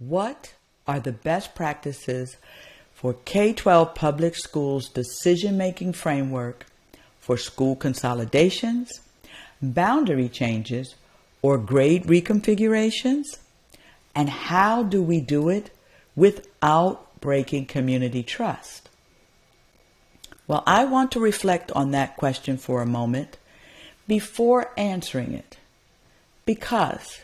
What are the best practices for K-12 public schools decision-making framework for school consolidations, boundary changes, or grade reconfigurations? And how do we do it without breaking community trust? Well, I want to reflect on that question for a moment before answering it, because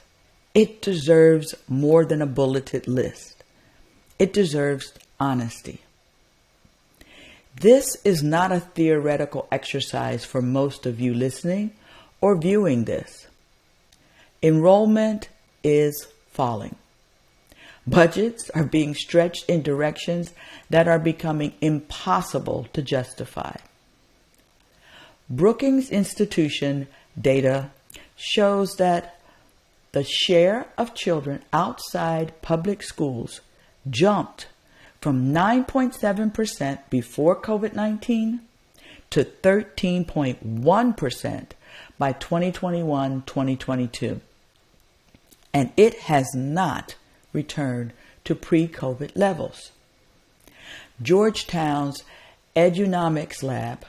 it deserves more than a bulleted list. It deserves honesty. This is not a theoretical exercise for most of you listening or viewing this. Enrollment is falling. Budgets are being stretched in directions that are becoming impossible to justify. Brookings Institution data shows that the share of children outside public schools jumped from 9.7% before COVID-19 to 13.1% by 2021-2022. And it has not returned to pre-COVID levels. Georgetown's Edunomics Lab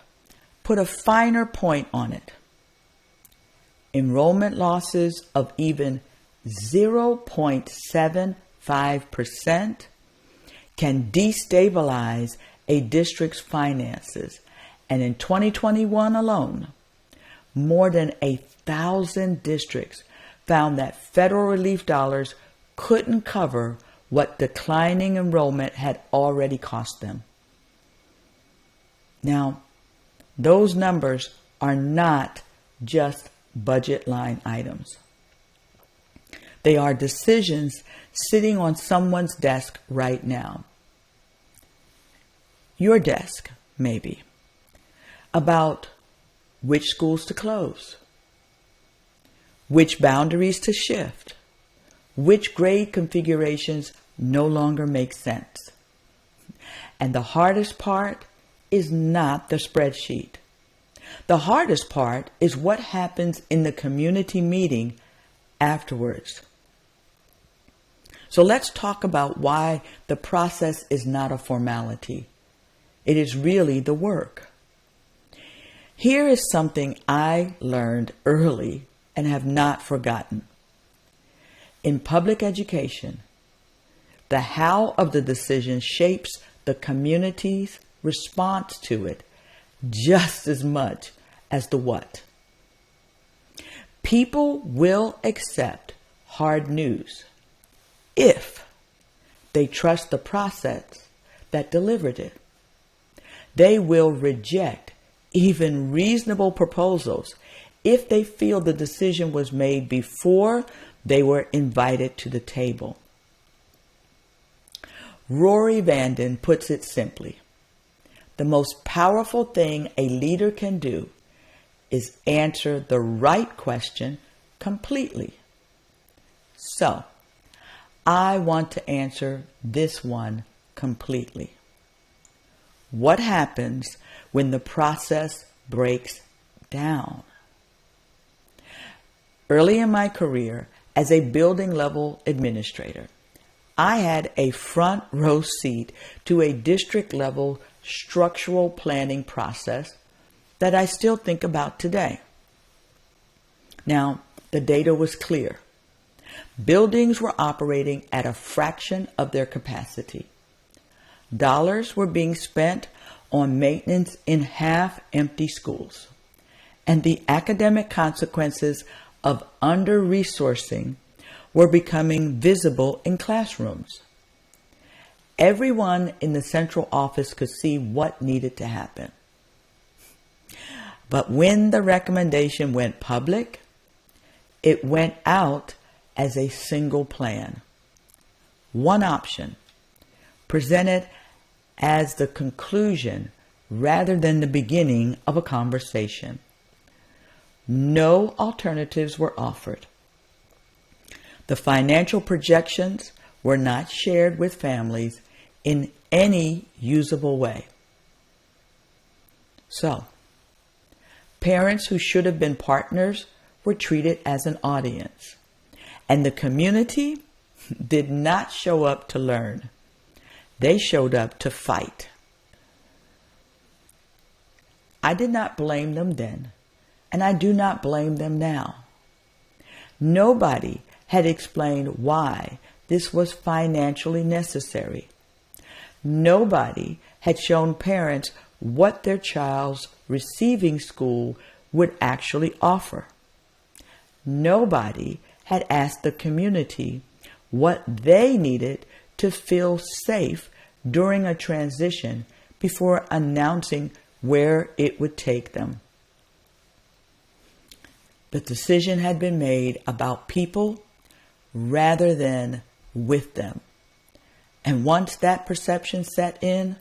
put a finer point on it. Enrollment losses of even 0.75% can destabilize a district's finances. And in 2021 alone, more than 1,000 districts found that federal relief dollars couldn't cover what declining enrollment had already cost them. Now, those numbers are not just budget line items. They are decisions sitting on someone's desk right now. Your desk, maybe, about which schools to close, which boundaries to shift, which grade configurations no longer make sense. And the hardest part is not the spreadsheet. The hardest part is what happens in the community meeting afterwards. So let's talk about why the process is not a formality. It is really the work. Here is something I learned early and have not forgotten. In public education, the how of the decision shapes the community's response to it just as much as the what. People will accept hard news if they trust the process that delivered it. They will reject even reasonable proposals if they feel the decision was made before they were invited to the table. Rory Vanden puts it simply: the most powerful thing a leader can do is answer the right question completely. So, I want to answer this one completely. What happens when the process breaks down? Early in my career as a building level administrator, I had a front row seat to a district level structural planning process that I still think about today. Now, the data was clear. Buildings were operating at a fraction of their capacity. Dollars were being spent on maintenance in half-empty schools, and the academic consequences of under-resourcing were becoming visible in classrooms. Everyone in the central office could see what needed to happen. But when the recommendation went public, it went out as a single plan. One option, presented as the conclusion rather than the beginning of a conversation. No alternatives were offered. The financial projections were not shared with families in any usable way. So, parents who should have been partners were treated as an audience. And the community, did not show up to learn. They showed up to fight. I did not blame them then, and I do not blame them now. Nobody had explained why this was financially necessary. Nobody had shown parents what their child's receiving school would actually offer. Nobody had asked the community what they needed to feel safe during a transition before announcing where it would take them. The decision had been made about people rather than with them. And once that perception set in,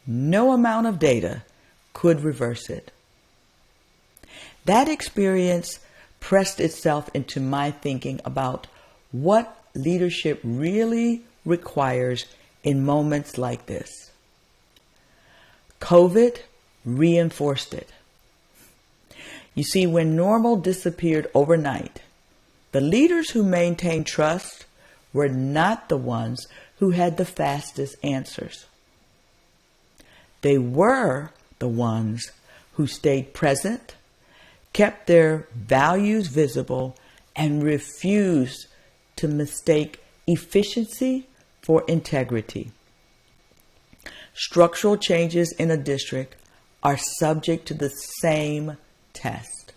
no amount of data could reverse it. That experience pressed itself into my thinking about what leadership really requires in moments like this. COVID reinforced it. You see, when normal disappeared overnight, the leaders who maintained trust were not the ones who had the fastest answers. They were the ones who stayed present, kept their values visible, and refused to mistake efficiency for integrity. Structural changes in a district are subject to the same test.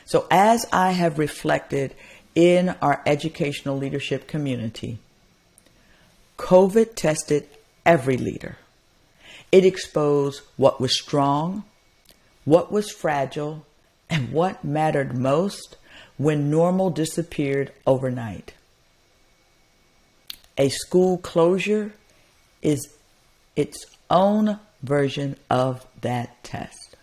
So as I have reflected in our educational leadership community, COVID tested every leader. It exposed what was strong, what was fragile, and what mattered most when normal disappeared overnight. A school closure is its own version of that test.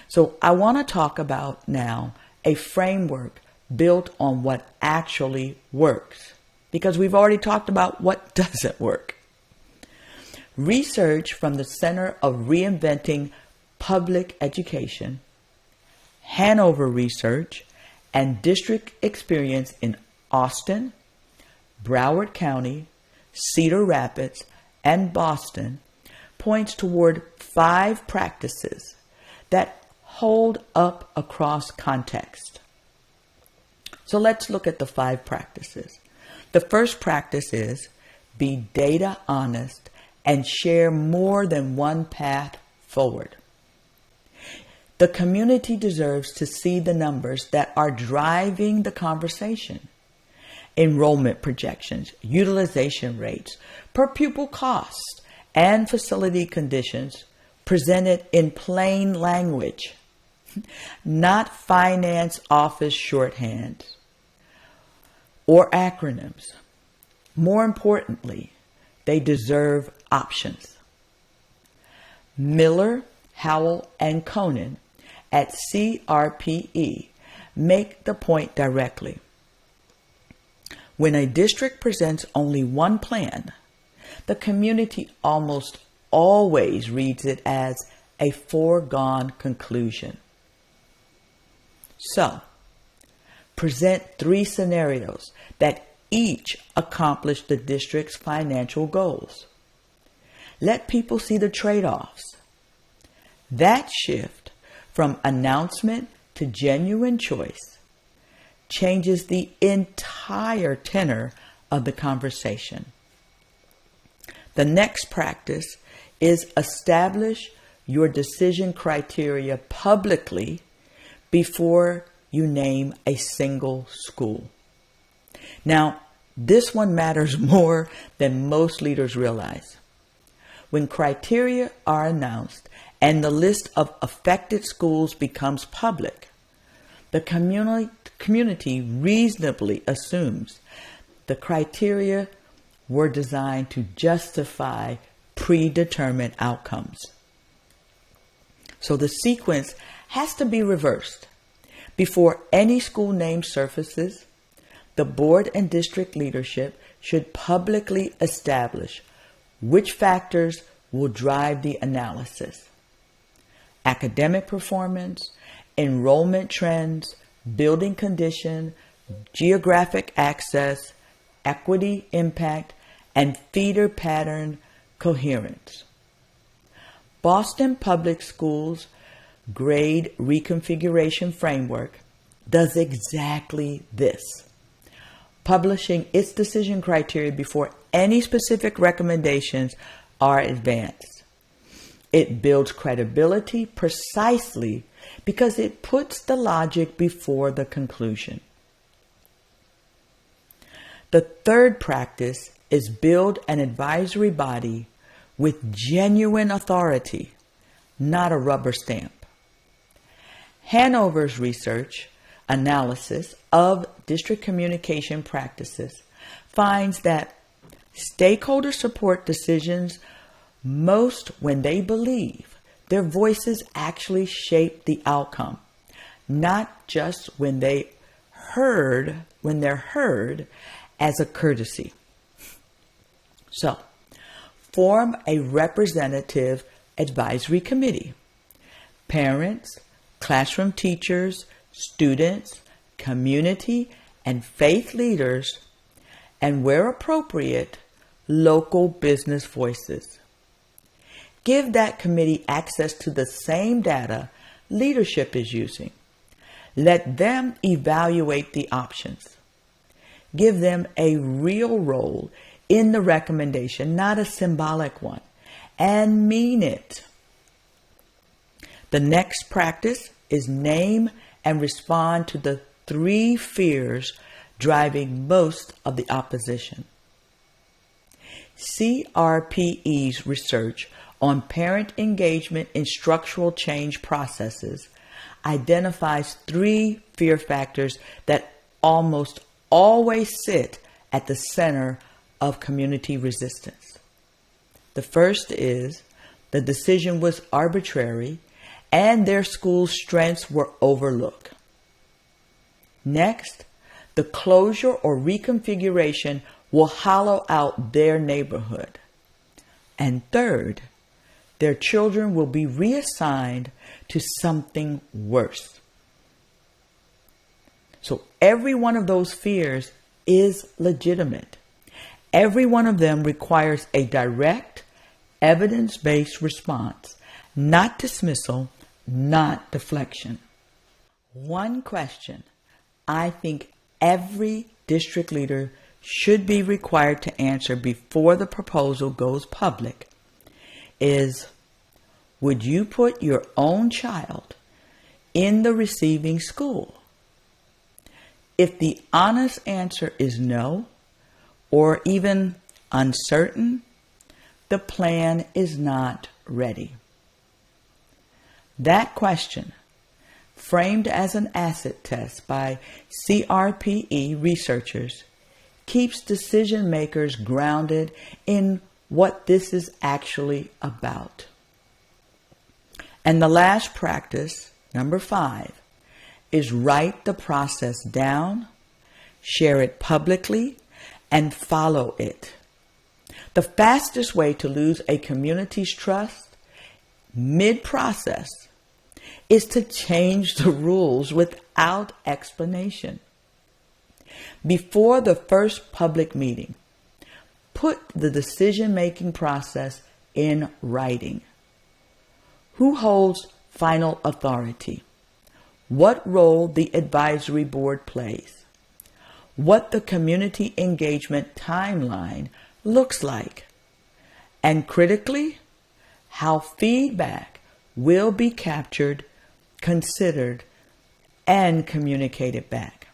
So I want to talk about now a framework built on what actually works, because we've already talked about what doesn't work. Research from the Center of Reinventing Public Education, Hanover Research, and district experience in Austin, Broward County, Cedar Rapids, and Boston points toward 5 practices that hold up across context. So let's look at the 5 practices. The first practice is be data honest and share more than one path forward. The community deserves to see the numbers that are driving the conversation. Enrollment projections, utilization rates, per pupil costs, and facility conditions presented in plain language, not finance office shorthand or acronyms. More importantly, they deserve options. Miller, Howell, and Conan at CRPE make the point directly. When a district presents only one plan, the community almost always reads it as a foregone conclusion. So, present 3 scenarios that each accomplish the district's financial goals. Let people see the trade-offs. That shift from announcement to genuine choice changes the entire tenor of the conversation. The next practice is establish your decision criteria publicly before you name a single school. Now, this one matters more than most leaders realize. When criteria are announced and the list of affected schools becomes public, the community reasonably assumes the criteria were designed to justify predetermined outcomes. So the sequence has to be reversed. Before any school name surfaces, the board and district leadership should publicly establish which factors will drive the analysis. Academic performance, enrollment trends, building condition, geographic access, equity impact, and feeder pattern coherence. Boston Public Schools grade reconfiguration framework does exactly this, publishing its decision criteria before any specific recommendations are advanced. It builds credibility precisely because it puts the logic before the conclusion. The third practice is build an advisory body with genuine authority, not a rubber stamp. Hanover's research analysis of district communication practices finds that stakeholders support decisions most when they believe their voices actually shape the outcome, not just when they're heard as a courtesy. So, form a representative advisory committee. Parents, classroom teachers, students, community, and faith leaders, and where appropriate, local business voices. Give that committee access to the same data leadership is using. Let them evaluate the options. Give them a real role in the recommendation, not a symbolic one, and mean it. The next practice is name and respond to the 3 fears driving most of the opposition. CRPE's research on parent engagement in structural change processes identifies 3 fear factors that almost always sit at the center of community resistance. The first is the decision was arbitrary and their school's strengths were overlooked. Next, the closure or reconfiguration will hollow out their neighborhood. And third, their children will be reassigned to something worse. So every one of those fears is legitimate. Every one of them requires a direct, evidence-based response, not dismissal, not deflection. One question I think every district leader should be required to answer before the proposal goes public is, would you put your own child in the receiving school? If the honest answer is no, or even uncertain, the plan is not ready. That question, framed as an asset test by CRPE researchers, keeps decision makers grounded in what this is actually about. And the last practice, number 5, is write the process down, share it publicly, and follow it. The fastest way to lose a community's trust mid-process is to change the rules without explanation. Before the first public meeting, put the decision-making process in writing. Who holds final authority? What role the advisory board plays? What the community engagement timeline looks like? And critically, how feedback will be captured, considered, and communicated back.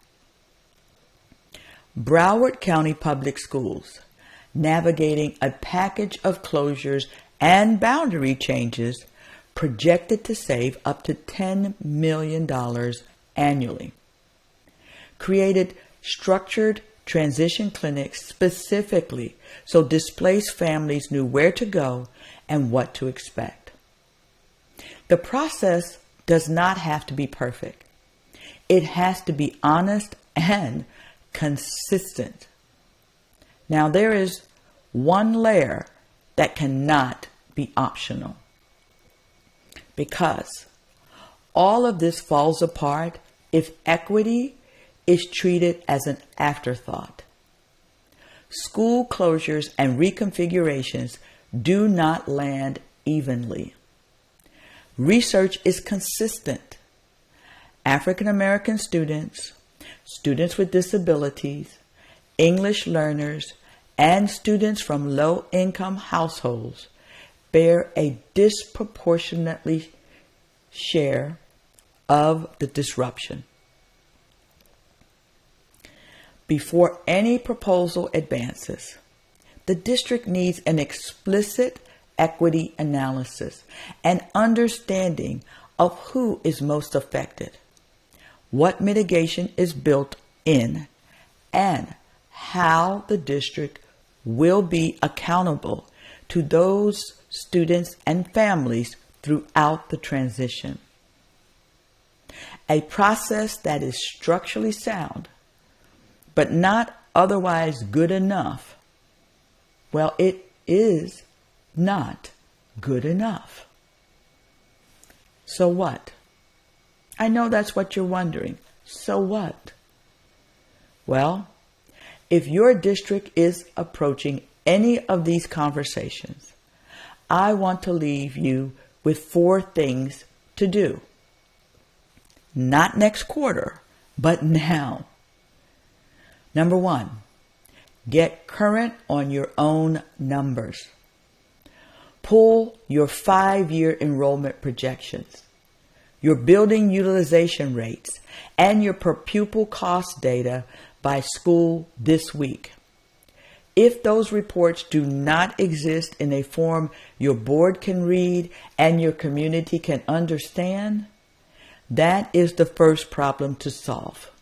Broward County Public Schools, navigating a package of closures and boundary changes projected to save up to $10 million annually. Created structured transition clinics specifically so displaced families knew where to go and what to expect. The process does not have to be perfect. It has to be honest and consistent. Now, there is one layer that cannot be optional, because all of this falls apart if equity is treated as an afterthought. School closures and reconfigurations do not land evenly. Research is consistent. African American students, students with disabilities, English learners, and students from low-income households bear a disproportionately share of the disruption. Before any proposal advances, the district needs an explicit equity analysis and understanding of who is most affected, what mitigation is built in, and how the district will be accountable to those students and families throughout the transition. A process that is structurally sound, but not otherwise good enough, well, it is not good enough. So what? I know that's what you're wondering. So what? Well, if your district is approaching any of these conversations, I want to leave you with 4 things to do. Not next quarter, but now. Number 1, get current on your own numbers. Pull your 5-year enrollment projections, your building utilization rates, and your per pupil cost data by school this week. If those reports do not exist in a form your board can read and your community can understand, that is the first problem to solve.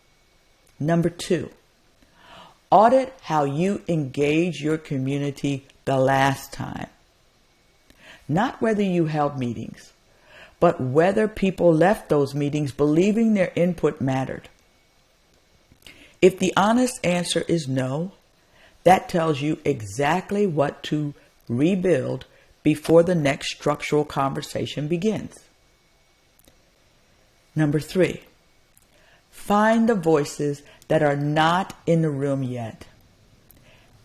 Number 2, audit how you engage your community the last time. Not whether you held meetings, but whether people left those meetings believing their input mattered. If the honest answer is no, that tells you exactly what to rebuild before the next structural conversation begins. Number 3, find the voices that are not in the room yet.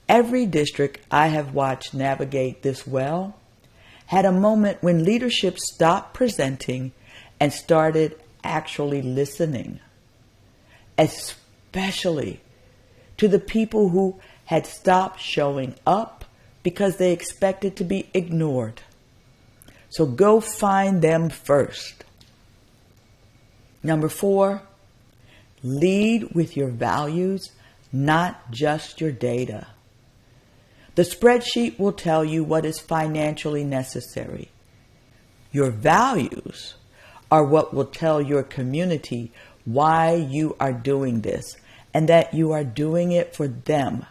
Every district I have watched navigate this well had a moment when leadership stopped presenting and started actually listening, especially to the people who had stopped showing up because they expected to be ignored. So go find them first. Number 4, lead with your values, not just your data. The spreadsheet will tell you what is financially necessary. Your values are what will tell your community why you are doing this and that you are doing it for them,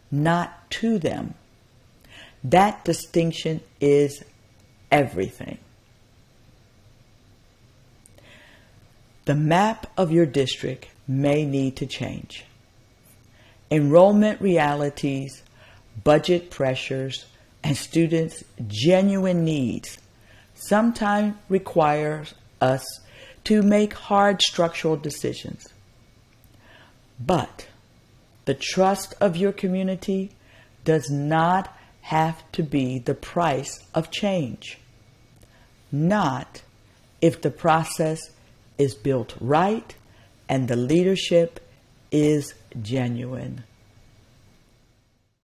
not to them. That distinction is everything. The map of your district may need to change. Enrollment realities, budget pressures, and students' genuine needs sometimes requires us to make hard structural decisions. But the trust of your community does not have to be the price of change. Not if the process is built right and the leadership is genuine.